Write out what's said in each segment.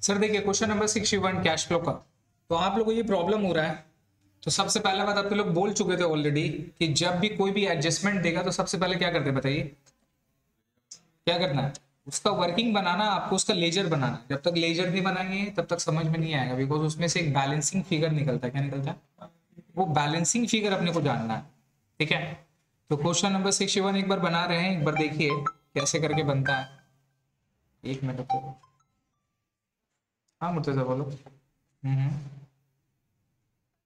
Sir देखिए question number 61 cash flow का। तो आप लोगों को ये प्रॉब्लम हो रहा है। तो सबसे पहला बात आप लोग बोल चुके थे ऑलरेडी कि जब भी कोई भी एडजस्टमेंट देगा तो सबसे पहले क्या करते हैं बताइए, क्या करना है? उसका वर्किंग बनाना, आपको उसका लेजर बनाना है। जब तक लेजर नहीं बनाएंगे तब तक समझ में नहीं आएगा, बिकॉज उसमें से एक बैलेंसिंग फिगर निकलता है। क्या निकलता है? वो बैलेंसिंग फिगर अपने को जानना है। ठीक है, तो क्वेश्चन नंबर 61 एक बार बना रहे हैं, एक बार देखिए कैसे करके बनता है। एक मिनट रुको। हाँ मुर्तजा बोलो।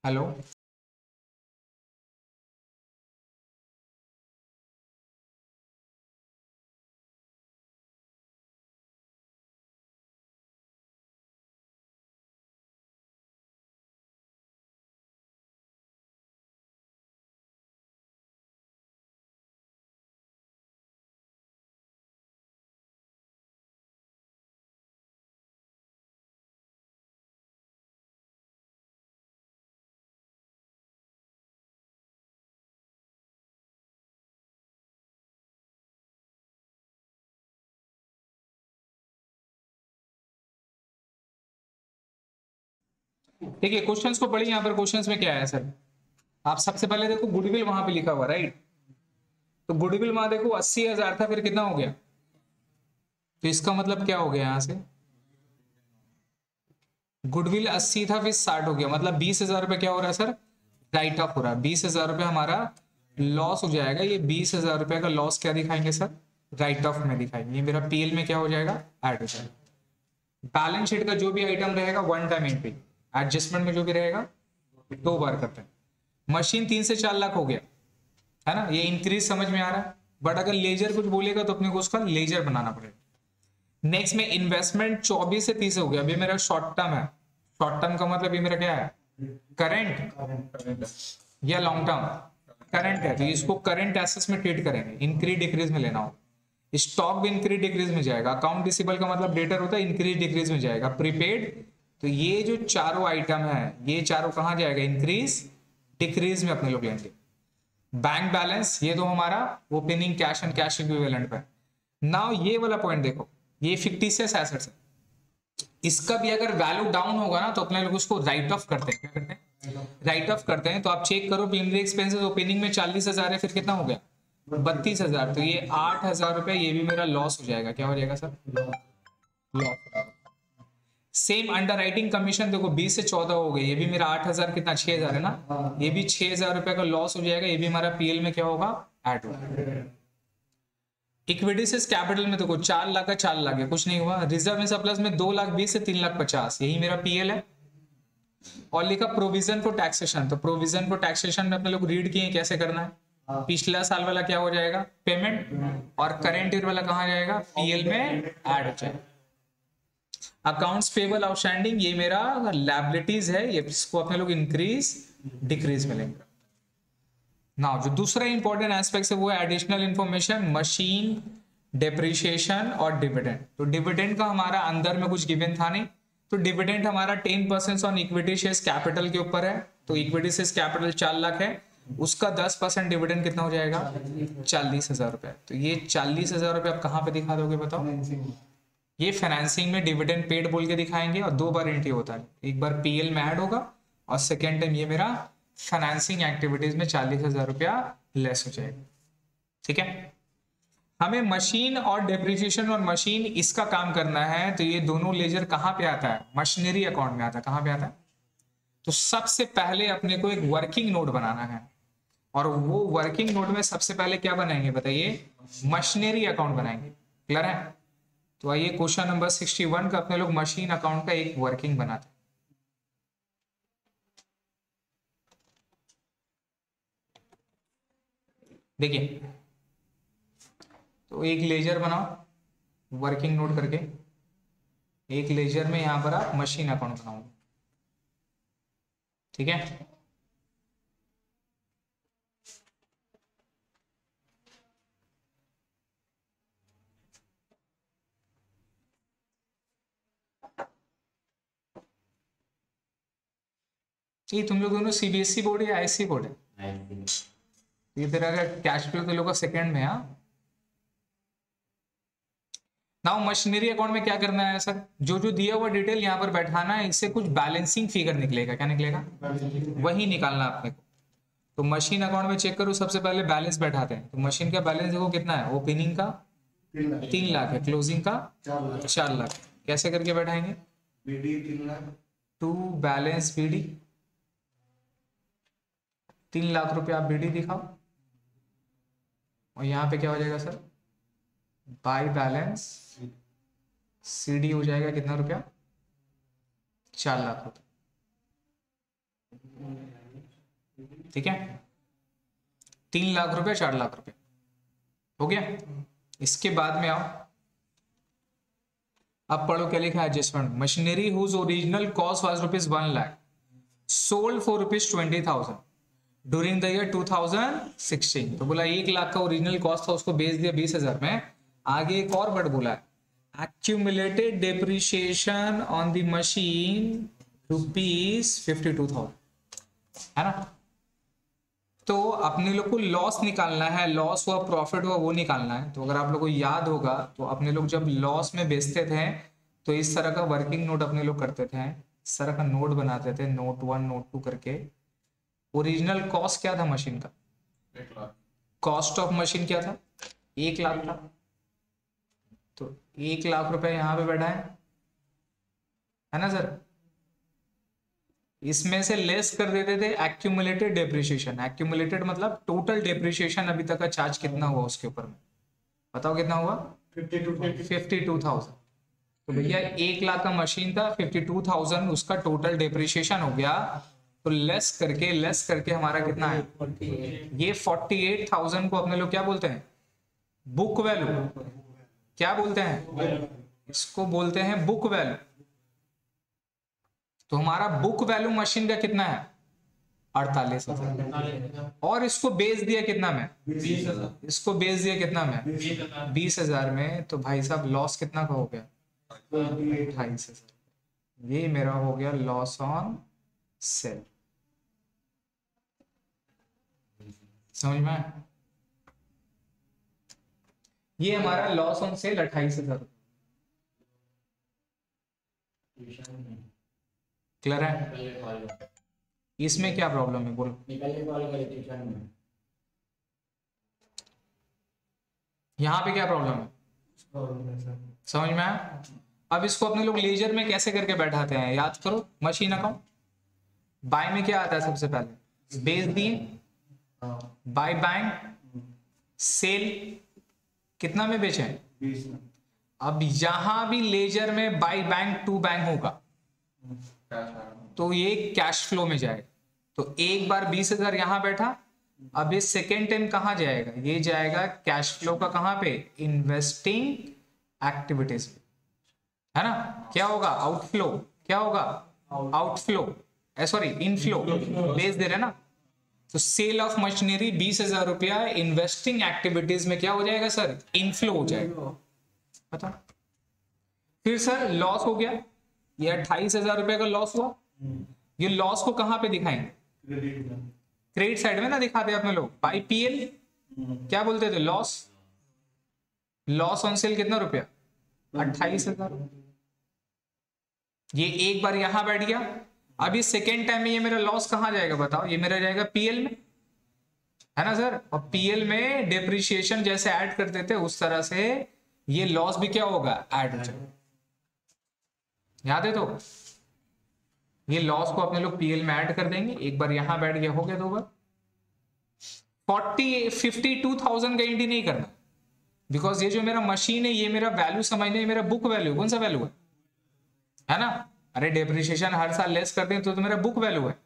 हेलो। देखिए क्वेश्चंस को पढ़िए। यहाँ पर क्वेश्चंस में क्या है सर, आप सबसे पहले देखो गुडविल वहां पे लिखा हुआ, राइट? तो गुडविल वहां देखो 80,000 था, फिर कितना हो गया? तो इसका मतलब क्या हो गया यहां से? गुडविल 80 था फिर 60 हो गया, मतलब 20,000 रुपये क्या हो रहा है सर? राइट ऑफ हो रहा है। 20,000 रुपये हमारा लॉस हो जाएगा। ये 20,000 रुपये का लॉस क्या दिखाएंगे सर? राइट ऑफ में दिखाएंगे। ये मेरा पीएल में क्या हो जाएगा? ऐड हो जाएगा। बैलेंस शीट का जो भी आइटम रहेगा वन टाइम एंट्री, एडजस्टमेंट में जो भी रहेगा 2 बार करते हैं। मशीन 3 से 4 लाख हो गया है ना, ये इंक्रीज समझ में आ रहा है। बट अगर लेजर कुछ बोलेगा तो अपने को उसका लेजर बनाना पड़ेगा। नेक्स्ट में इन्वेस्टमेंट 24 से 30 हो गया। अभी मेरा शॉर्ट टर्म है। शॉर्ट टर्म का मतलब ये मेरा क्या है? करंट या लॉन्ग टर्म? करंट है, तो इसको करंट एसेट्स में ट्रीट करेंगे। इंक्रीज डिक्रीज में लेना होगा। स्टॉक भी इंक्रीज डिक्रीज में जाएगा। अकाउंट रिसीवेबल का मतलब डेटर होता है, इंक्रीज डिक्रीज में जाएगा। प्रीपेड, तो ये जो चारों आइटम है ये चारों कहां जाएगा? इंक्रीज डिक्रीज में अपने लोग लेंगे। बैंक बैलेंस ये तो हमारा opening cash and cash equivalent पे। नाउ ये वाला पॉइंट देखो, ये फिक्टिशियस एसेट्स है। इसका भी अगर वैल्यू डाउन होगा ना तो अपने लोग उसको राइट ऑफ करते हैं। क्या करते हैं? राइट ऑफ करते हैं। तो आप चेक करो, प्रीलिमिनरी एक्सपेंसेस ओपनिंग में 40,000 है, फिर कितना हो गया? 32,000। तो ये 8,000 रुपए ये भी मेरा लॉस हो जाएगा। क्या हो जाएगा sir? Loss. Same under writing commission देखो 20 से 14 हो गई, ये भी मेरा 8,000 कितना 6,000 है ना, ये भी 6,000 रुपए का लॉस हो जाएगा। ये भी हमारा पीएल में क्या होगा? ऐड होगा। इक्विटी से कैपिटल में देखो 4 लाख का 4 लाख है, कुछ नहीं हुआ। रिजर्व में सरप्लस में 2,20,000 से 3,50,000, यही मेरा पीएल है। और लिखा प्रोविजन फॉर टैक्सेशन, तो प्रोविजन फॉर टैक्सेशन में अपने लोग रीड किए कैसे करना है। पिछला साल वाला क्या हो जाएगा? पेमेंट। और करेंट ईयर वाला कहां जाएगा? पीएल में ऐड हो जाएगा। अकाउंट्स पेबल आउटस्टैंडिंग ये मेरा लायबिलिटीज है, ये इसको अपने लोग इंक्रीज डिक्रीज में लेंगे। नाउ जो दूसरा इंपॉर्टेंट एस्पेक्ट है वो है एडिशनल इंफॉर्मेशन, मशीन डेप्रिसिएशन और डिविडेंड। तो डिविडेंड का हमारा अंदर में कुछ गिवन था नहीं, तो डिविडेंड हमारा 10% ऑन इक्विटी शेयर्स कैपिटल के ऊपर है। तो इक्विटी शेयर्स कैपिटल 4 लाख है, उसका 10% डिविडेंड कितना हो जाएगा? 40,000 रुपए। तो ये 40,000 रुपए आप कहां पे दिखा दोगे बताओ? ये फाइनेंसिंग में डिविडेंड पेड बोल के दिखाएंगे, और 2 बार एंट्री होता है। एक बार पीएल में ऐड होगा और सेकेंड टाइम ये मेरा फाइनेंसिंग एक्टिविटीज में 40,000 रुपया लेस हो जाएगा। ठीक है, हमें मशीन और डेप्रिसिएशन और मशीन इसका काम करना है। तो ये दोनों लेजर कहां पे आता है? मशीनरी अकाउंट में आता है। कहां पे आता है? तो सबसे पहले अपने को एक वर्किंग नोट बनाना है, और वो वर्किंग नोट में सबसे पहले क्या बनाएंगे बताइए? मशीनरी अकाउंट बनाएंगे। क्लियर है? तो आइए क्वेश्चन नंबर 61 का अपने लोग मशीन अकाउंट का एक वर्किंग बनाते हैं। देखिए, तो एक लेजर बनाओ वर्किंग नोट करके। एक लेजर में यहां पर आप मशीन अकाउंट बनाओगे। ठीक है, ये तुम लोग दोनों सीबीएसई बोर्ड या आईसी बोर्ड है? ये तेरा कैश फ्लो तो लोग सेकंड में। हाँ, नाउ मशीनरी अकाउंट में क्या करना है सर, जो जो दिया हुआ डिटेल यहाँ पर बैठाना है, इससे कुछ बैलेंसिंग फिगर निकलेगा। क्या निकलेगा? वही निकालना आपने को। तो मशीन अकाउंट में चेक करो, सबसे पहले बैलेंस बैठाते हैं। तो मशीन का बैलेंस देखो कितना है, ओपनिंग का 3 लाख है, क्लोजिंग का 4 लाख। कैसे करके बैठाएंगे? टू बैलेंस बीडी 3 लाख रुपए आप बीडी दिखाओ, और यहाँ पे क्या हो जाएगा सर, बाय बैलेंस सीडी हो जाएगा कितना रुपया, 4 लाख रुपए। ठीक है, 3 लाख रुपए 4 लाख रुपए हो गया। इसके बाद में आओ, अब पढ़ो क्या लिखा है adjustment. Machinery whose original cost was ₹1 lakh sold for ₹20,000 during the year 2016। तो बोला 1 लाख का ओरिजिनल कॉस्ट था, उसको बेच दिया 20,000 में। आगे एक और वर्ड बोला है, accumulated depreciation on the machine ₹52,000, है ना। तो अपने लोग को लॉस निकालना है, लॉस हुआ प्रॉफिट हुआ वो निकालना है। तो अगर आप लोग को याद होगा तो अपने लोग जब लॉस में बेचते थे तो इस तरह का वर्किंग नोट अपने लोग करते थे, इस तरह का नोट बनाते थे, नोट 1 नोट 2 करके। ओरिजिनल कॉस्ट क्या था मशीन का, 1 लाख। कॉस्ट ऑफ मशीन क्या था, 1 लाख था। तो 1 लाख रुपए यहाँ पे बैठा है ना सर। इसमें से लेस कर देते थे एक्यूमुलेटेड डेप्रिसिएशन। एक्यूमुलेटेड मतलब टोटल डेप्रिसिएशन अभी तक का चार्ज कितना हुआ उसके ऊपर में, बताओ कितना हुआ, 52,000। तो भैया 1 लाख का मशीन था, 52,000 उसका टोटल डेप्रिसिएशन हो गया। तो लेस करके हमारा कितना है, ये 48,000 को अपने लोग क्या बोलते हैं, बुक वैल्यू। क्या बोलते हैं, इसको बोलते हैं बुक वैल्यू। तो हमारा बुक वैल्यू मशीन का कितना है, 48,000। और इसको बेच दिया कितना में, 20,000। इसको बेच दिया कितना में, 20,000 में। तो भाई साहब लॉस कितना का हो गया, 28,000। ये मेरा हो गया लॉस ऑन सेल। समझ में? ये हमारा लॉस ऑन सेल 28,000। क्लियर है? इसमें क्या प्रॉब्लम है बोलो, यहाँ पे क्या प्रॉब्लम है, समझ में आया? अब इसको अपने लोग लेजर में कैसे करके बैठाते हैं, याद करो। मशीन अकाउंट बाय में क्या आता है, सबसे पहले बेच दिए, बाय बैंक, सेल कितना में बेचे, 20 में। अब यहां भी लेजर में बाय बैंक टू बैंक होगा तो ये कैश फ्लो में जाएगा। तो एक बार 20,000 यहां बैठा, अब ये सेकेंड टाइम कहां जाएगा, ये जाएगा कैश फ्लो का कहां पे, इन्वेस्टिंग एक्टिविटीज पे, है ना। क्या होगा, आउटफ्लो। क्या होगा, आउटफ्लो, सॉरी इनफ्लो, बेच दे रहे ना। तो सेल ऑफ मशीनरी 20,000 रुपया इन्वेस्टिंग एक्टिविटीज में क्या हो जाएगा सर, इनफ्लो हो जाएगा। पता। फिर सर लॉस हो गया, ये 28,000 रुपए का लॉस हुआ। ये लॉस को कहां पे दिखाएंगे, क्रेडिट साइड में ना दिखाते अपने लोग, बाई पीएल। क्या बोलते थे, लॉस, लॉस ऑन सेल कितना रुपया, 28,000। ये एक बार यहां बैठ गया। अब ये सेकेंड टाइम में ये मेरा लॉस कहां जाएगा बताओ, ये मेरा जाएगा पीएल में, है ना सर। और पीएल में डेप्रिसिएशन जैसे ऐड करते थे उस तरह से ये लॉस भी क्या होगा, ऐड हो जाएगा। याद है? तो ये लॉस को अपने लोग पीएल में ऐड कर देंगे। एक बार यहां बैठ गया, हो गया 2 बार। 52,000 का एंट्री नहीं करना, बिकॉज ये जो मेरा मशीन है ये मेरा वैल्यू समझने, मेरा बुक वैल्यू, कौन सा वैल्यू है ना। अरे डेप्रिसिएशन हर साल लेस कर दें तो मेरा बुक वैल्यू है।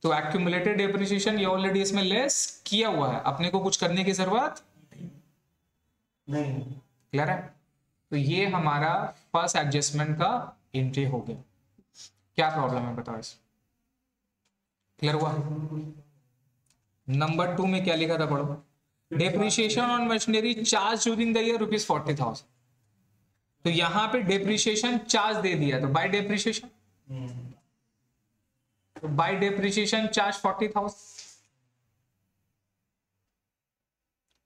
तो एक्यूमुलेटेड डेप्रिसिएशन ये ऑलरेडी इसमें लेस किया हुआ है, अपने को कुछ करने की जरूरत नहीं। क्लियर है? तो ये हमारा फर्स्ट एडजस्टमेंट का एंट्री हो गया। क्या प्रॉब्लम है बताओ इस, क्लियर हुआ? नंबर 2 में क्या लिखा था पढ़ो, depreciation on machinery charge during the year ₹40,000। तो यहां पे डेप्रिसिएशन चार्ज दे दिया, तो बाय डेप्रिसिएशन, तो बाय डेप्रिसिएशन चार्ज 40,000।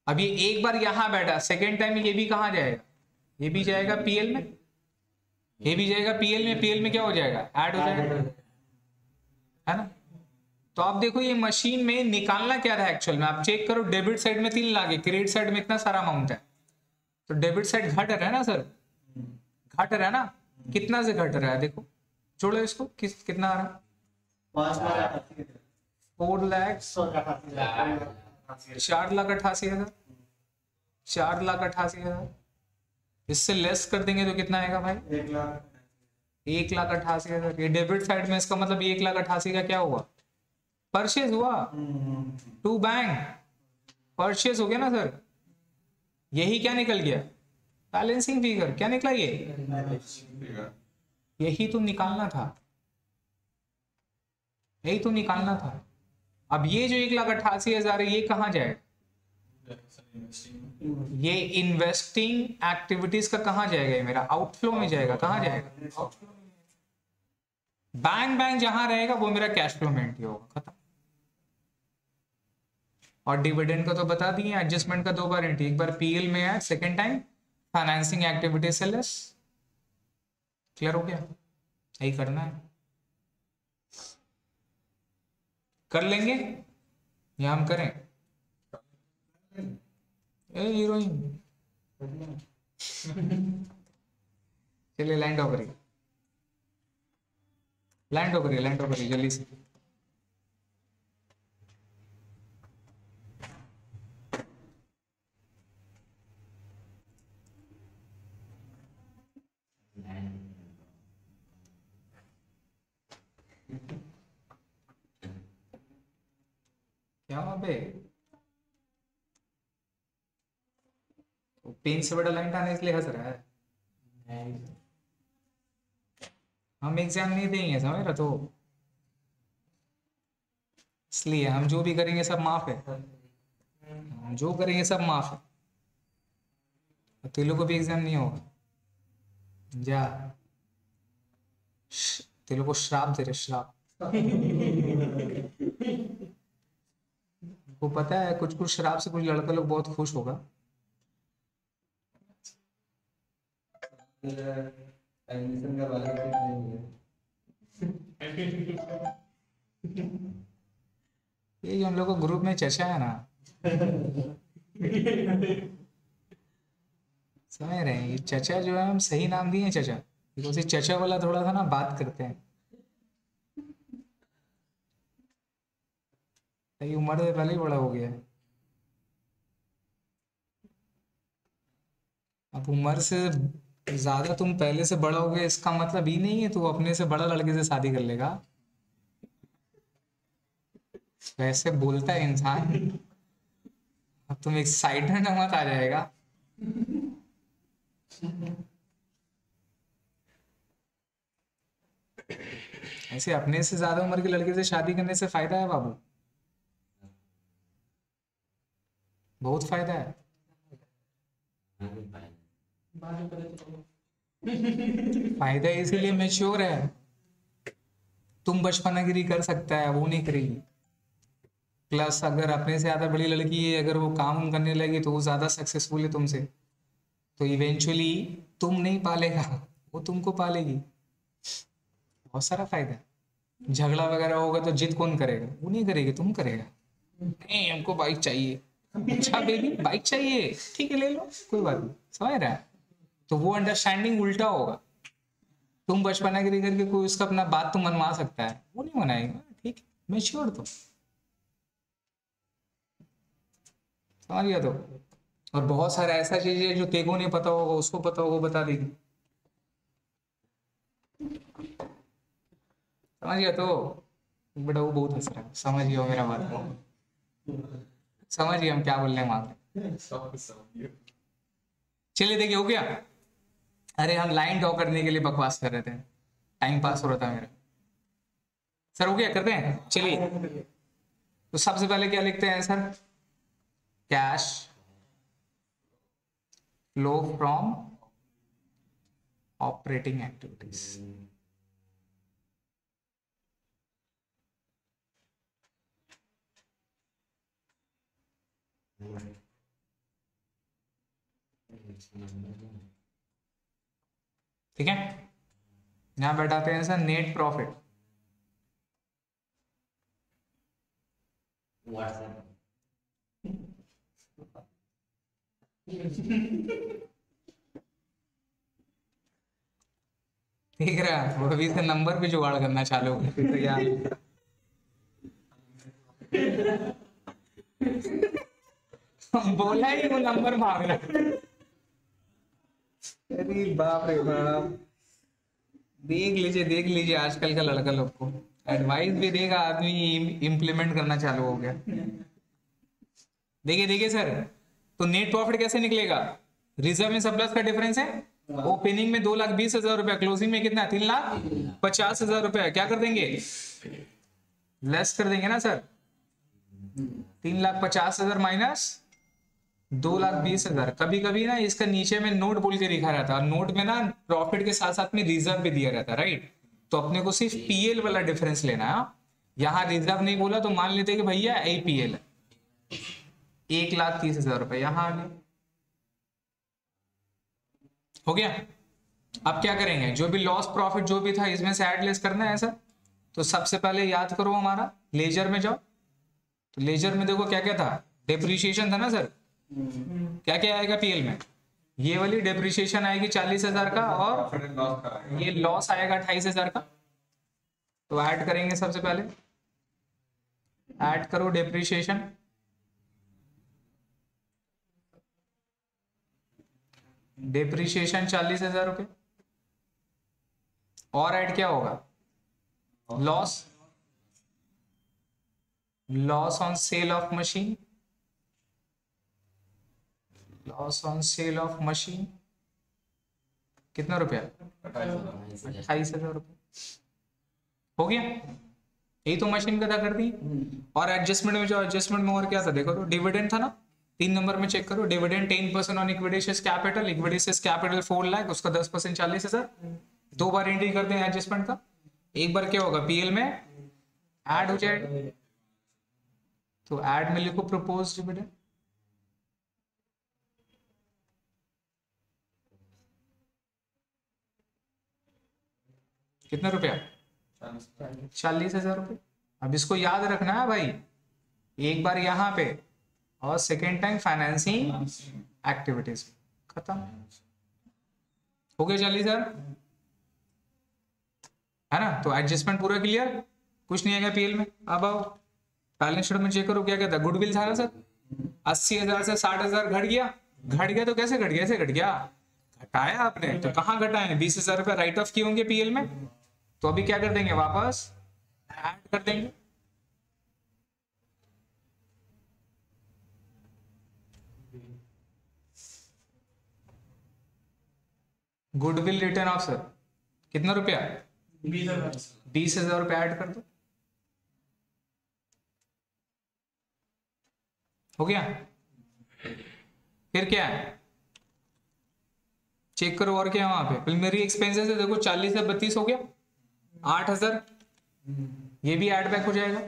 अब ये एक बार यहां बैठा, सेकेंड टाइम ये भी कहां जाएगा, ये भी जाएगा पीएल में, ये भी जाएगा पीएल में, पीएल में क्या हो जाएगा, ऐड हो जाएगा, है ना। तो आप देखो ये मशीन में निकालना क्या था एक्चुअल में, आप चेक करो, डेबिट साइड में 3 लाख है, क्रेडिट साइड में इतना सारा अमाउंट है, तो डेबिट साइड घट रहा है ना सर, घट रहा है ना, कितना से घट रहा है देखो, जोड़ो इसको, कितना आ रहा है, 4,88,000, 4,88,000, इससे लेस कर देंगे तो कितना आएगा भाई, 1,88,000। ये डेबिट साइड में, इसका मतलब 1,88,000 का क्या हुआ, परचेज हुआ, टू बैंक परचेज हो गया ना सर, यही क्या निकल गया, बैलेंसिंग फिगर क्या निकला, ये यही तो निकालना था, यही तो निकालना था। अब ये जो 1,88,000 है, ये कहाँ जाएगा, ये इन्वेस्टिंग एक्टिविटीज का कहाँ जाएगा, ये मेरा आउटफ्लो में जाएगा, कहाँ जाएगा, बैंक जहां रहेगा वो मेरा कैश फ्लो में एंट्री होगा, खत्म। और डिविडेंड का तो बता दिए, एडजस्टमेंट का 2 बार एंट्री, एक बार पीएल में है, सेकेंड टाइम फाइनेंसिंग एक्टिविटीज से लेस, क्लियर हो गया, यही करना है, कर लेंगे या हम करें, ए हीरोइन चलिए लैंड ऑफ करिए, लैंड ऑफ करिए, लैंड ऑफ करिए जल्दी से, क्या वहां पे पेन से बड़ा लाइन आने इसलिए हंस रहा है, हम एग्जाम नहीं देंगे समझ रहा, तो इसलिए हम जो भी करेंगे सब माफ है, हम जो करेंगे सब माफ है, तेलों को भी एग्जाम नहीं होगा, जा तेलों को श्राप दे रहे, श्राप, वो पता है कुछ कुछ श्राप से कुछ लड़का लोग बहुत खुश होगा, एडमिशन का वाला ठीक नहीं ये जो हम लोग को ग्रुप में चर्चा है ना, समझ रहे हैं, ये चचा जो है हम सही नाम दिए हैं चचा, बिकॉज ये चचा वाला थोड़ा सा ना बात करते हैं, सही उम्र से पहले ही बड़ा हो गया है, अब उम्र से ज्यादा तुम पहले से बड़ा हो गए इसका मतलब ही नहीं है तू अपने से बड़ा लड़के से शादी कर लेगा, वैसे बोलता है इंसान, अब तुम एक्साइटेड मत आ जाएगा, ऐसे अपने से ज्यादा उम्र के लड़के से शादी करने से फायदा है बाबू, बहुत फायदा है, फायदा इसीलिए मैच्योर है, तुम बचपनागिरी कर सकता है वो नहीं करेगी, प्लस अगर अपने से ज्यादा बड़ी लड़की है, अगर वो काम करने लगी तो वो ज्यादा सक्सेसफुल है तुमसे, तो इवेंचुअली तुम नहीं पालेगा, वो तुमको पालेगी, बहुत सारा फायदा है, झगड़ा वगैरह होगा तो जिद कौन करेगा, वो नहीं करेगी, तुम करेगा, नहीं हमको बाइक चाहिए, अच्छा बेबी बाइक चाहिए, ठीक है ले लो कोई बात नहीं, समझ रहा है, तो वो अंडरस्टैंडिंग उल्टा होगा, तुम बचपनागिरी करके कोई उसका अपना बात तो मनवा सकता है, वो नहीं मनाएगा, ठीक है मैच्योर, तो समझ गया, तो और बहुत सारा ऐसा चीज है जो तेको नहीं पता होगा उसको पता होगा, बता देगी, समझ गया, तो बेटा वो बहुत हंस रहा है, समझ गया मेरा बात, समझ गया हम क्या बोलने मांग रहे, चलिए देखिए हो गया, अरे हम लाइन ड्रॉ करने के लिए बकवास कर रहे थे, टाइम पास हो रहा था मेरा, सर हो गया करते हैं, चलिए तो सबसे पहले क्या लिखते हैं sir, cash flow from operating activities, ठीक है, यहाँ बैठाते हैं सर नेट प्रॉफिट। व्हाट्सएप ठीक रहा, वो अभी से नंबर भी जुगाड़ करना चालू हो गया तो यार बोला ही वो नंबर मांग रहा। अरे बाप रे बाप, देख लीजिए आजकल का लड़का लोग को एडवाइस भी देगा आदमी, इम्प्लीमेंट करना चालू हो गया। देखिए देखिए सर, तो नेट प्रॉफिट कैसे निकलेगा? रिजर्व में सरप्लस का डिफरेंस है, ओपनिंग में 2,20,000 रुपया, क्लोजिंग में कितना 3,50,000 रुपया, क्या कर देंगे लेस कर देंगे ना सर, 3,50,000 माइनस 2,20,000। कभी कभी ना इसका नीचे में नोट बोल के लिखा रहता है, और नोट में ना प्रॉफिट के साथ साथ में रिजर्व भी दिया रहता है, राइट? तो अपने को सिर्फ पीएल वाला डिफरेंस लेना है। यहाँ रिजर्व नहीं बोला तो मान लेते कि भैया एपीएल 1,30,000 रुपए यहाँ आ गए, हो गया। अब क्या करेंगे, जो भी लॉस प्रॉफिट जो भी था इसमें से ऐड लेस करना है सर। तो सबसे पहले याद करो, हमारा लेजर में जाओ, तो लेजर में देखो क्या क्या था, डेप्रिसिएशन था ना सर, क्या क्या आएगा पीएल में, ये वाली डेप्रिसिएशन आएगी 40,000 का, और ये लॉस आएगा 28,000 का। तो ऐड करेंगे, सबसे पहले ऐड करो डेप्रिसिएशन, डेप्रिसिएशन 40,000 रुपये, और ऐड क्या होगा, loss, loss on sale of machine, loss on sale of machine कितना रुपया, 28,000 रुपये, हो गया। यही तो मशीन का था, कर दी। और एडजस्टमेंट में जाओ, एडजस्टमेंट में और क्या था देखो, तो डिविडेंड था ना, 3 नंबर में चेक करो, dividend 10% on equity shares capital, equity shares capital 4 lakh, उसका 10% 40,000। 2 बार एंट्री करते हैं एडजस्टमेंट का, एक बार क्या होगा पीएल में ऐड हो जाएगा, तो ऐड में लिखो प्रपोज डिविडेंड, कितना रुपया, 40,000 रुपये। अब इसको याद रखना है भाई, एक बार यहाँ पे और सेकेंड टाइम फाइनेंसिंग एक्टिविटीज, खत्म हो गया 40,000, है ना। तो एडजस्टमेंट पूरा क्लियर, कुछ नहीं आएगा पीएल में। अब आओ बैलेंस शीट में चेक करो, क्या कहता है, गुडविल था ना सर, 80,000 से 60,000 घट गया, घट गया तो कैसे घट गया, ऐसे घट गया, घटाया आपने तो कहाँ घटाए, 20,000 रुपये राइट ऑफ किए होंगे पीएल में, तो अभी क्या कर देंगे, वापस ऐड कर देंगे। गुडविल रिटर्न ऑफ सर कितना रुपया, 20,000 रुपये ऐड कर दो, हो गया। फिर क्या है, चेक करो और क्या है वहां पे, प्रीलिमिनरी एक्सपेंसेस है देखो, 40 से 32 हो गया, 8,000 ये भी ऐड बैक हो जाएगा।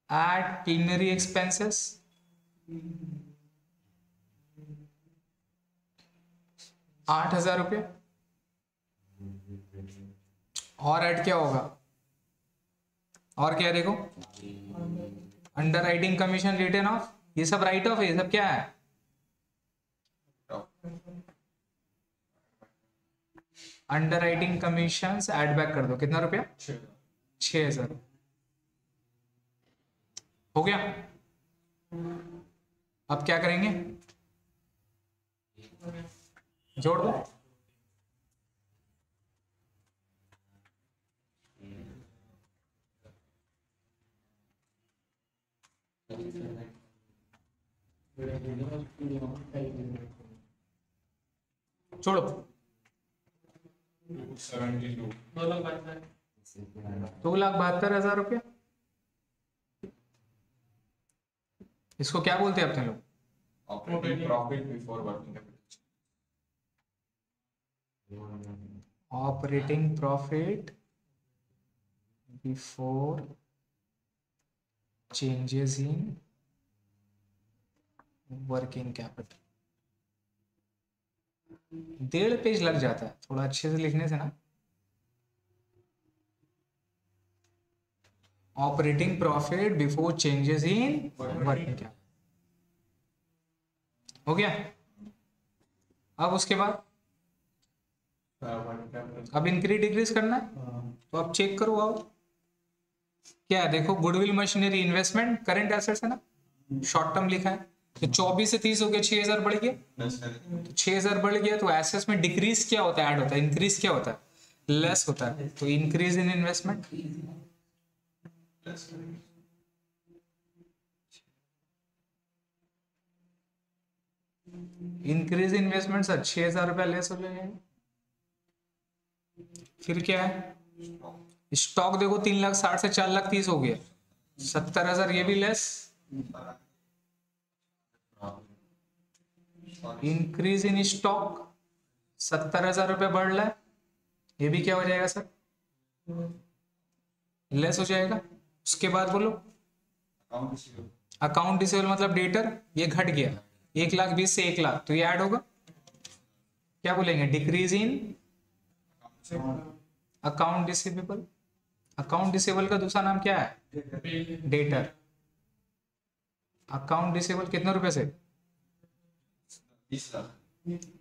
ऐड प्रीलिमिनरी एक्सपेंसेस, 8,000 रुपये, और ऐड क्या होगा, और क्या देखो, under writing commission return of, ये सब राइट ऑफ है, ये सब क्या है, under writing commission add back कर दो, कितना रुपया, 6,000, हो गया। अब क्या करेंगे, जोड़ दो, छोड़ो, 2,72,000 रुपया, इसको क्या बोलते हैं अपने लोग, operating profit before working capital, operating profit before changes in working capital. 1.5 page लग जाता है थोड़ा अच्छे से लिखने से ना। Operating profit before changes in working capital हो गया। अब उसके बाद working capital. अब इंक्रीज डिक्रीज करना है, तो अब चेक करो। आओ क्या है, देखो goodwill machinery investment current assets है ना, शॉर्ट टर्म लिखा है, तो 24 से 30 हो गया, 6000 बढ़ गया। तो 6000 बढ़ गया तो एसेट्स में डिक्रीज क्या होता है, ऐड होता है, इंक्रीज क्या होता है, लेस होता है। तो increase in investment, increase investment sir 6000 रुपया लेस हो जाएगा। फिर क्या है, स्टॉक देखो 3,60,000 से 4,30,000 हो गया, 70,000 ये भी लेस। इंक्रीज इन स्टॉक 70,000 रुपया बढ़ रहा है, ये भी क्या हो जाएगा सर, लेस हो जाएगा। उसके बाद बोलो अकाउंट रिसीवेबल मतलब डेटर, ये घट गया 1,20,000 से 1,00,000, तो ये ऐड होगा, क्या बोलेंगे, decrease in account receivable. Account receivable का दूसरा नाम क्या है, डेटर। अकाउंट रिसीवेबल कितने रुपए से, 20 लाख।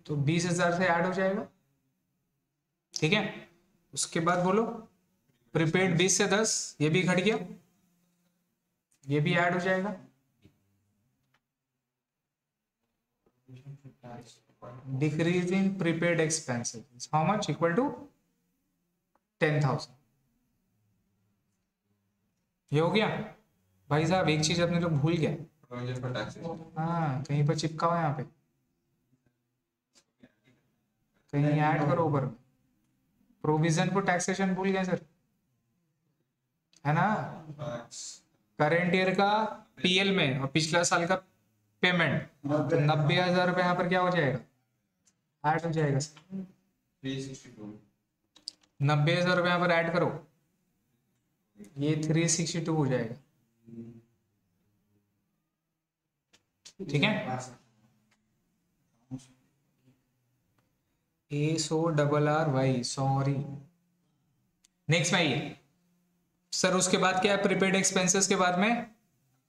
तो 20,000 से ऐड हो जाएगा, ठीक है। उसके बाद बोलो प्रीपेड 20 से 10, ये भी घट गया, ये भी ऐड हो जाएगा। Decrease in prepaid expenses how much, equal to 10,000। ये हो गया भाई साहब। एक चीज अपने लोग भूल गए, Provision for taxation. हाँ कहीं पर चिपकाओ, यहाँ पे कहीं ऐड करो ऊपर, प्रोविजन फॉर टैक्सेशन भूल गए सर, है ना। Tax. करंट ईयर का पीएल में और पिछला साल का पेमेंट, तो 90,000 रुपये यहाँ पर क्या हो जाएगा, ऐड हो जाएगा सर। 362. 90,000 रुपये यहाँ पर ऐड करो, ये 362 हो जाएगा, ठीक है। ASORRY sorry. नेक्स्ट में आइए सर, उसके बाद क्या है, प्रीपेड एक्सपेंसेस के बाद में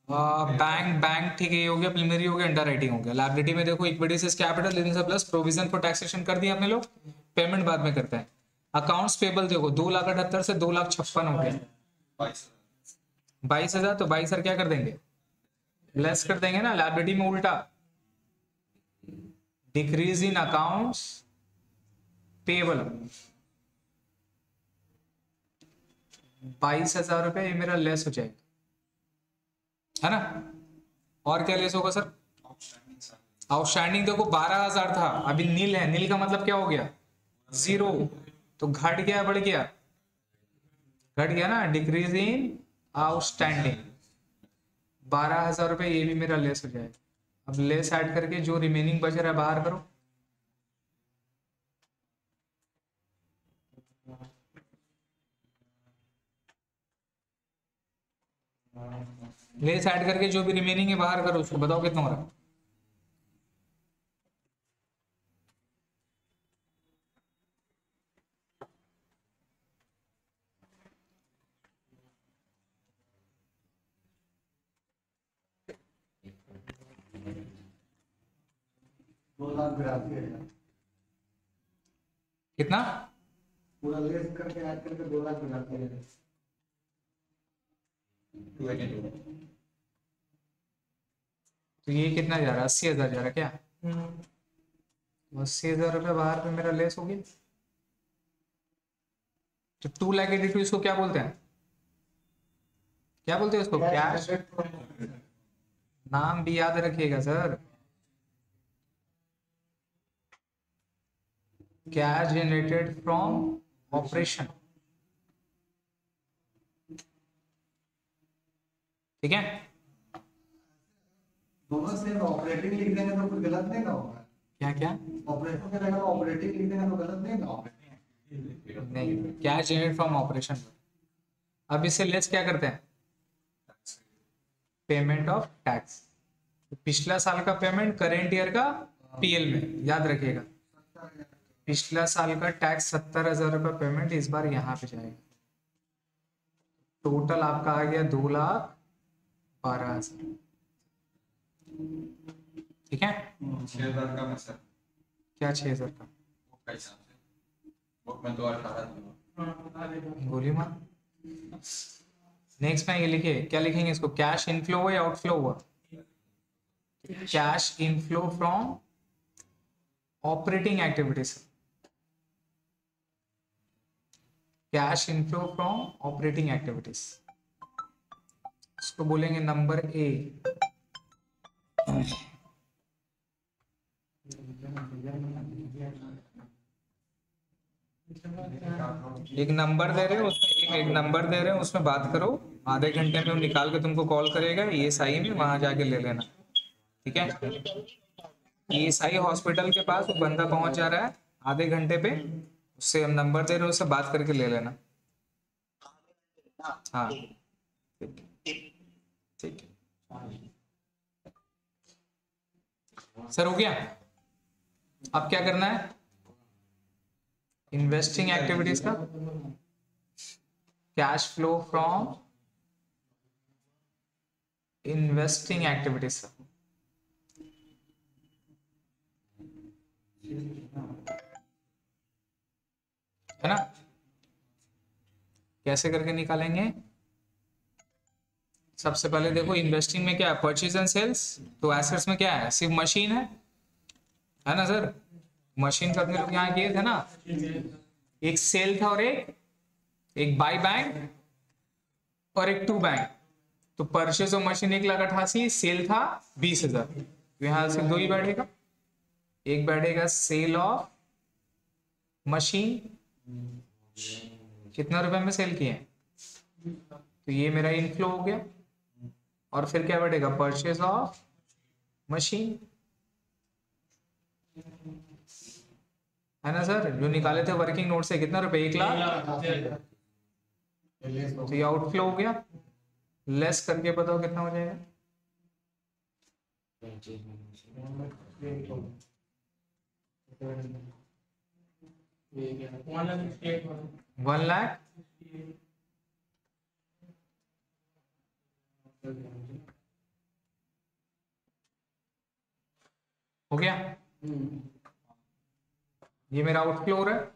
बैंक ठीक है, ये हो गया, प्रीलिमिनरी हो गया, अंडर राइटिंग हो गया। लायबिलिटी में देखो इक्विटी से capital plus provision for taxation कर दिया अपने लोग, पेमेंट बाद में करते हैं। अकाउंट्स पेबल देखो 2,78,000 से 2,56,000 हो गया, 22,000, तो 22,000 क्या कर देंगे, लेस कर देंगे ना। लायबिलिटी में उल्टा, डिक्रीज इन अकाउंट्स पेबल 22,000 रुपये, ये मेरा लेस हो जाएगा, है ना। और क्या लेस होगा सर, आउटस्टैंडिंग देखो 12,000 था, अभी नील है, नील का मतलब क्या हो गया, 0, तो घट गया बढ़ गया, घट गया ना। डिक्रीज इन आउटस्टैंडिंग 12,000 रुपये, ये भी मेरा लेस हो जाएगा। अब लेस ऐड करके जो रिमेनिंग बच रहा है बाहर करो, लेस ऐड करके जो भी रिमेनिंग है बाहर करो, उसको बताओ कितना हो रहा है। कितना, पूरा लेस करके ऐड करके 2,82,000 है। 282. तो ये कितना जा रहा है, 80,000 जा रहा है क्या, 80,000 रुपये बाहर पे मेरा लेस हो गया। तो 2,82,000 इसको क्या बोलते हैं, क्या बोलते हैं उसको, कैश। नाम भी याद रखिएगा sir, cash generated from operation, ठीक है। दोनों सेम ऑपरेटिंग लिख देंगे तो कुछ गलत नहीं ना होगा। क्या क्या, ऑपरेशन की जगह ऑपरेटिंग लिख देंगे तो गलत नहीं ना होगा। नहीं, कैश जनरेटेड फ्रॉम ऑपरेशन। अब इसे लेस क्या करते हैं, पेमेंट ऑफ टैक्स। पिछला साल का पेमेंट करेंट ईयर का पीएल में, याद रखिएगा। पिछला साल का टैक्स 70,000 रुपये पेमेंट इस बार यहाँ पे जाएगा। टोटल आपका आ गया 2,12,000। ठीक है, 6,000 का मैं सर क्या 6,000 का बुक का हिसाब से, बुक में तो 18 दिया। गोली मार। नेक्स्ट में ये लिखिए, क्या लिखेंगे इसको, कैश इनफ्लो हुआ या आउटफ्लो हुआ? Cash inflow from operating activities, cash inflow from operating activities, इसको बोलेंगे नंबर ए। एक नंबर दे रहे हो उसमें, एक नंबर दे रहे हो उसमें बात करो, आधे घंटे में वो निकाल के तुमको कॉल करेगा, ये सही में वहां जाके ले लेना। ठीक है, ये सही हॉस्पिटल के पास वो बंदा पहुंच जा रहा है आधे घंटे पे, उससे हम नंबर दे रहे हो, उससे बात करके ले लेना। हाँ ठीक है, ठीक है सर, हो गया। अब क्या करना है, इन्वेस्टिंग एक्टिविटीज का cash flow from investing activities का, है ना, कैसे करके निकालेंगे? सबसे पहले देखो इन्वेस्टिंग में क्या है, परचेज एंड सेल्स, तो एसेट्स में क्या है, सिर्फ मशीन है ना सर? मशीन का अपने लोग यहाँ किए थे ना, एक सेल था और एक बाई बैंक और एक टू बैंक। तो परचेज ऑफ मशीन 1,88,000, सेल था 20,000, तो यहाँ से दो ही बैठेगा, एक बैठेगा सेल ऑफ मशीन, कितना रुपए में सेल किए, तो ये मेरा इनफ्लो हो गया, और फिर क्या बैठेगा, परचेज ऑफ मशीन, है ना सर? जो निकाले थे वर्किंग नोट से कितना रुपए, 1,00,000, तो ये आउटफ्लो हो गया, लेस करके बताओ कितना हो जाएगा? 1,00,000 हो गया। ये मेरा आउटफ्लो हो रहा है,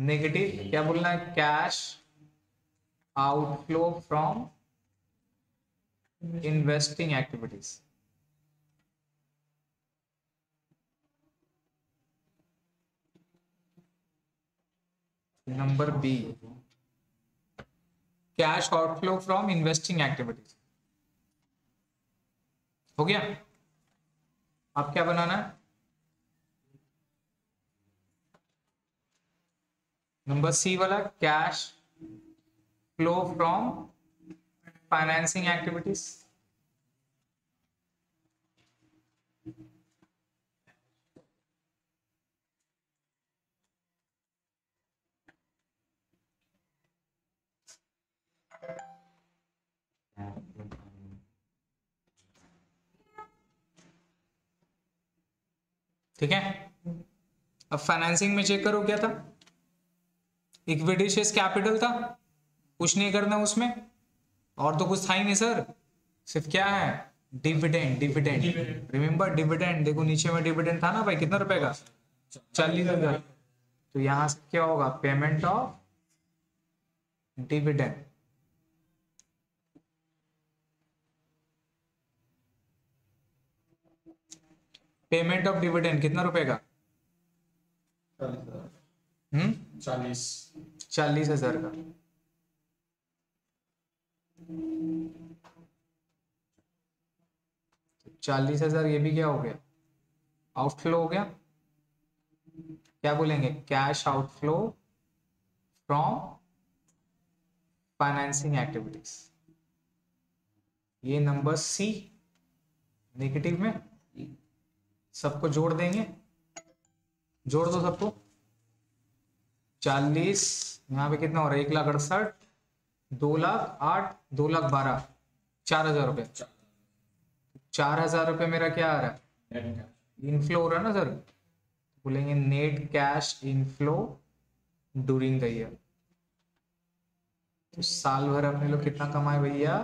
नेगेटिव क्या बोलना है, cash outflow from investing activities. Number B, cash outflow from investing activities. हो गया। अब क्या बनाना है, नंबर सी वाला, cash flow from financing activities. ठीक है, अब फाइनेंसिंग में चेक करो क्या था, इक्विटी शेयर्स कैपिटल था, कुछ नहीं करना उसमें, और तो कुछ था ही नहीं सर, सिर्फ क्या है, डिविडेंड। डिविडेंड रिमेंबर, डिविडेंड देखो नीचे में डिविडेंड था ना भाई, कितना रुपए का, 40,000, तो यहां से क्या होगा, payment of dividend. Payment of dividend कितना रुपए का, 40,000 का। तो 40,000 ये भी क्या हो गया, आउटफ्लो हो गया। क्या बोलेंगे, cash outflow from financing activities. ये नंबर सी नेगेटिव में, सबको जोड़ देंगे, जोड़ दो सबको, 40 यहाँ पे कितना हो रहा है, 1,68,000, 2,08,000, 2,12,000, 4,000 रुपये। 4,000 रुपये मेरा क्या आ रहा है, नेट कैश। इनफ्लो हो रहा है ना सर, बोलेंगे net cash inflow during the year. तो साल भर अपने लोग कितना कमाए भैया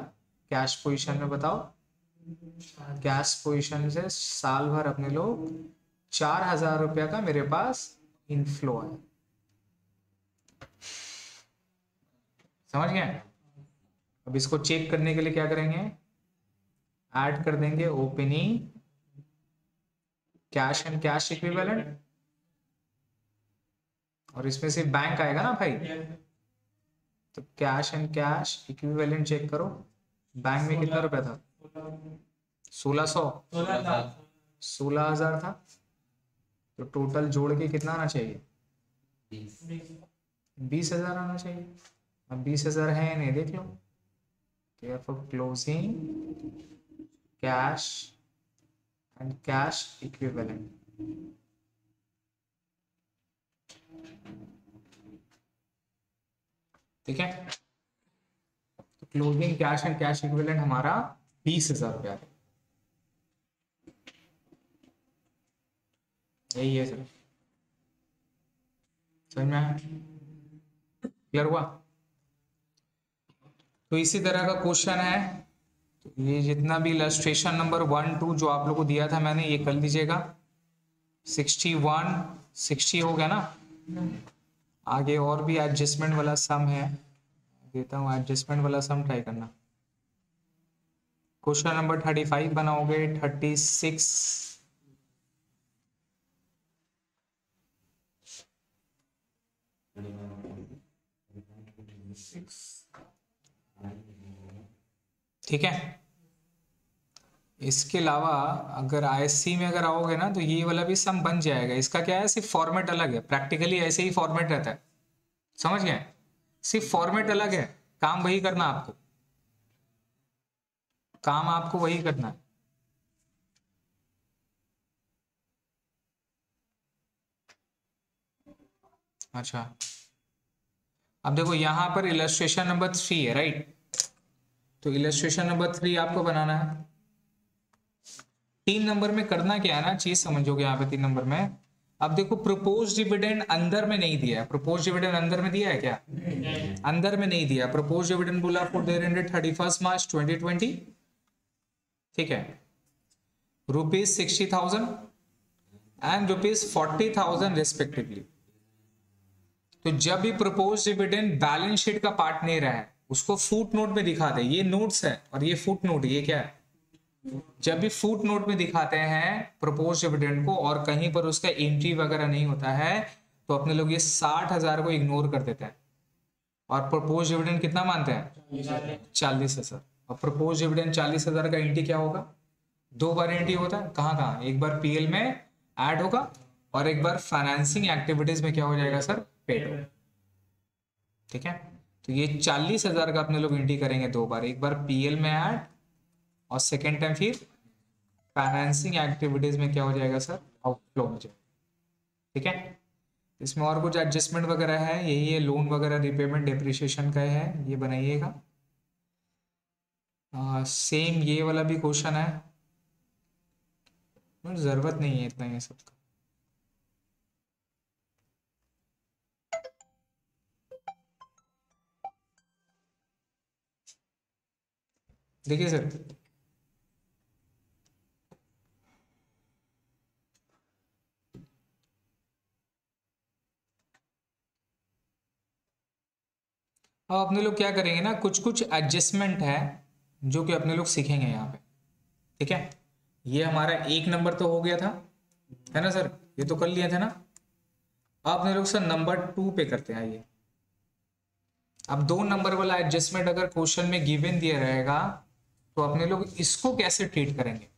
कैश पोजीशन में, बताओ। कैश पोजीशन से साल भर अपने लोग 4,000 रुपया का मेरे पास इनफ्लो है, समझ गए। अब इसको चेक करने के लिए क्या करेंगे, ऐड कर देंगे opening cash and cash equivalent, और इसमें से बैंक आएगा ना भाई, तो cash and cash equivalent check करो। बैंक में कितना रुपया था, 1600, 16,000 था, तो टोटल जोड़ के कितना आना चाहिए, 20,000 आना चाहिए। अब 20,000 है नहीं, देख लो। Therefore closing cash and cash equivalent, ठीक है। तो closing cash and cash equivalent हमारा 20,000 रुपया है, यही है सर, समझ में आया, क्लियर हुआ। तो इसी तरह का क्वेश्चन है, तो ये जितना भी इलस्ट्रेशन नंबर 1 2 जो आप लोग को दिया था मैंने, ये कर लीजिएगा। 61 60 हो गया ना। आगे और भी एडजस्टमेंट वाला सम है, देता हूँ एडजस्टमेंट वाला सम, ट्राई करना। क्वेश्चन नंबर 35 बनाओगे, 36 ठीक है। इसके अलावा अगर आईएससी में अगर आओगे ना, तो ये वाला भी सम बन जाएगा। इसका क्या है, सिर्फ फॉर्मेट अलग है, प्रैक्टिकली ऐसे ही फॉर्मेट रहता है, समझ गए, सिर्फ फॉर्मेट अलग है, काम वही करना आपको, काम आपको वही करना है। अच्छा, अब देखो यहाँ पर इलस्ट्रेशन नंबर 3 है, राइट। तो इलस्ट्रेशन नंबर 3 आपको बनाना है। 3 नंबर में करना क्या है ना, चीज समझोगे यहाँ पे 3 नंबर में। अब देखो प्रोपोज डिविडेंड अंदर में नहीं दिया है, प्रोपोज डिविडेंड अंदर में दिया है क्या, अंदर में नहीं दिया। प्रोपोज डिविडेंड बोला फॉर द ईयर एंडेड 31 मार्च 2020, ठीक है, ₹60,000 एंड ₹40,000 रेस्पेक्टिवली। तो जब भी प्रोपोज डिविडेंड बैलेंस शीट का पार्ट नहीं रहा है, उसको फुट नोट में दिखा दे। ये नोट्स है और ये फुट नोट, ये क्या है, जब भी फुट नोट में दिखाते हैं प्रोपोज डिविडेंड को और कहीं पर उसका एंट्री वगैरह नहीं होता है, तो अपने लोग ये 60,000 को इग्नोर कर देते हैं और प्रोपोज डिविडेंड कितना मानते हैं, 40,000। और प्रोपोज डिविडेंड 40,000 का एंट्री क्या होगा, 2 बार एंट्री होता है। कहाँ कहाँ, एक बार पीएल में ऐड होगा और एक बार फाइनेंसिंग एक्टिविटीज में क्या हो जाएगा सर, पेड होगा, ठीक है। तो ये 40,000 का अपने लोग एंट्री करेंगे 2 बार, एक बार पीएल में ऐड और सेकेंड टाइम फिर फाइनेंसिंग एक्टिविटीज में क्या हो जाएगा सर, आउटफ्लो हो जाएगा, ठीक है। इसमें और कुछ एडजस्टमेंट वगैरह है, यही है, लोन वगैरह रिपेमेंट डेप्रिसिएशन का है, ये बनाइएगा। सेम ये वाला भी क्वेश्चन है, जरूरत नहीं है इतना ये सब का। देखिए सर, अब अपने लोग क्या करेंगे ना, कुछ कुछ एडजस्टमेंट है जो कि अपने लोग सीखेंगे यहाँ पे, ठीक है। ये हमारा 1 नंबर तो हो गया था, है ना सर, ये तो कर लिए थे ना। अब अपने लोग सर नंबर 2 पे करते हैं, आइए। अब 2 नंबर वाला एडजस्टमेंट अगर क्वेश्चन में गिवन दिया रहेगा, तो अपने लोग इसको कैसे ट्रीट करेंगे,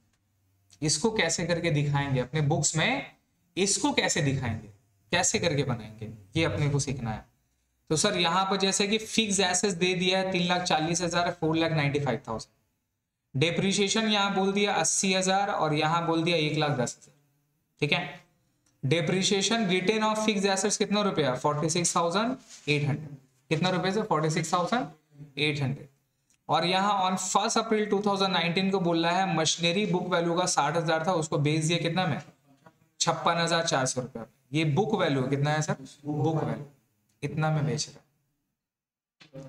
इसको कैसे करके दिखाएंगे अपने बुक्स में, इसको कैसे दिखाएंगे, कैसे करके बनाएंगे, ये अपने को सीखना है। तो सर यहाँ पर जैसे कि फिक्स एसेट्स दे दिया है 3,40,000, 4,95,000। डेप्रिसिएशन यहाँ बोल दिया 80,000 और यहाँ बोल दिया 1,10,000, ठीक है। Depreciation written off fix assets कितना रुपया, 46,800, कितना रुपए से, 46,800। और यहाँ ऑन 1 अप्रैल 2019 को बोल रहा है मशीनरी बुक वैल्यू का 60,000 था, उसको बेच दिया कितना में, 56,400 रुपया। ये बुक वैल्यू कितना है सर, बुक वैल्यू इतना में बेच रहा है।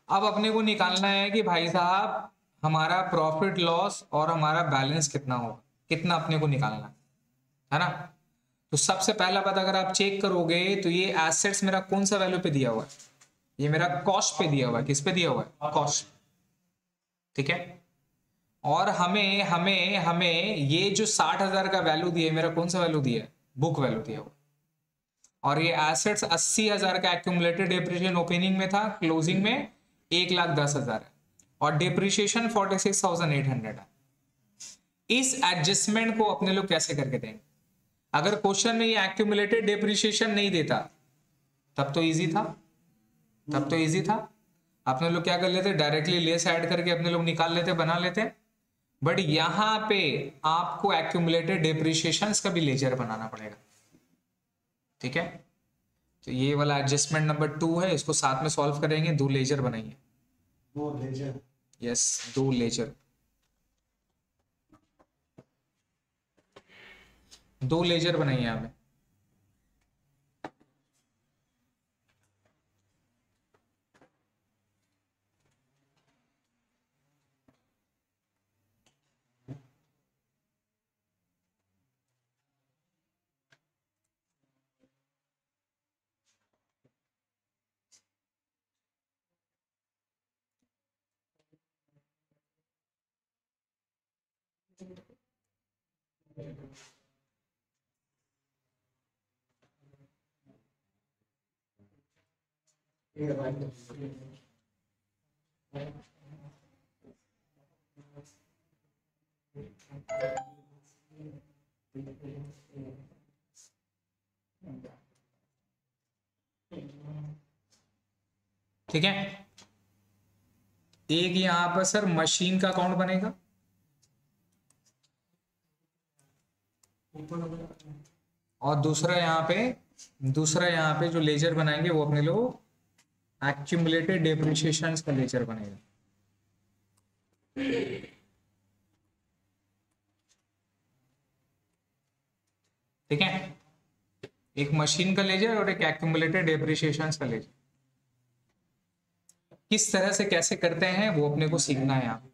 अब अपने को निकालना है कि भाई साहब हमारा प्रॉफिट लॉस और हमारा बैलेंस कितना होगा, कितना अपने को निकालना है ना। तो सबसे पहला बात अगर आप चेक करोगे तो ये एसेट्स मेरा कौन सा वैल्यू पे दिया हुआ है, ये मेरा कॉस्ट पे दिया हुआ है। किस पे दिया हुआ है, कॉस्ट, ठीक है। और हमें हमें हमें ये जो 60,000 का वैल्यू दिया है मेरा कौन सा वैल्यू दिया है, बुक वैल्यू दिया हुआ। और ये एसेट्स 80,000 का एक्यूमुलेटेड डिप्रिसिएशन ओपनिंग में था, क्लोजिंग में 1,10,000 है, और डिप्रिसिएशन 46,800 है। इस एडजस्टमेंट को अपने लोग कैसे करके देंगे। अगर क्वेश्चन में ये एक्यूमुलेटेड डिप्रिसिएशन नहीं देता तब तो इजी था, तब तो इजी था। अपने लोग क्या कर लेते, डायरेक्टली लेस ऐड करके अपने लोग निकाल लेते, बना लेते। बट यहां पे आपको एक्यूमुलेटेड डिप्रिसिएशन का भी लेजर बनाना पड़ेगा, ठीक है। तो ये वाला एडजस्टमेंट नंबर 2 है, इसको साथ में सॉल्व करेंगे। 2 लेजर बनाइए, 2 लेजर, यस 2 लेजर, 2 लेजर बनाइए यहाँ पे। ये भाई ठीक है। एक यहां पर सर मशीन का अकाउंट बनेगा, और दूसरा यहाँ पे जो लेजर बनाएंगे वो अपने लोग एक्यूमुलेटेड डेप्रिसिएशन का लेजर बनेगा। ठीक है, एक मशीन का लेजर और एक एक्यूमुलेटेड डेप्रिसिएशन का लेजर। किस तरह से कैसे करते हैं वो अपने को सीखना है यहाँ।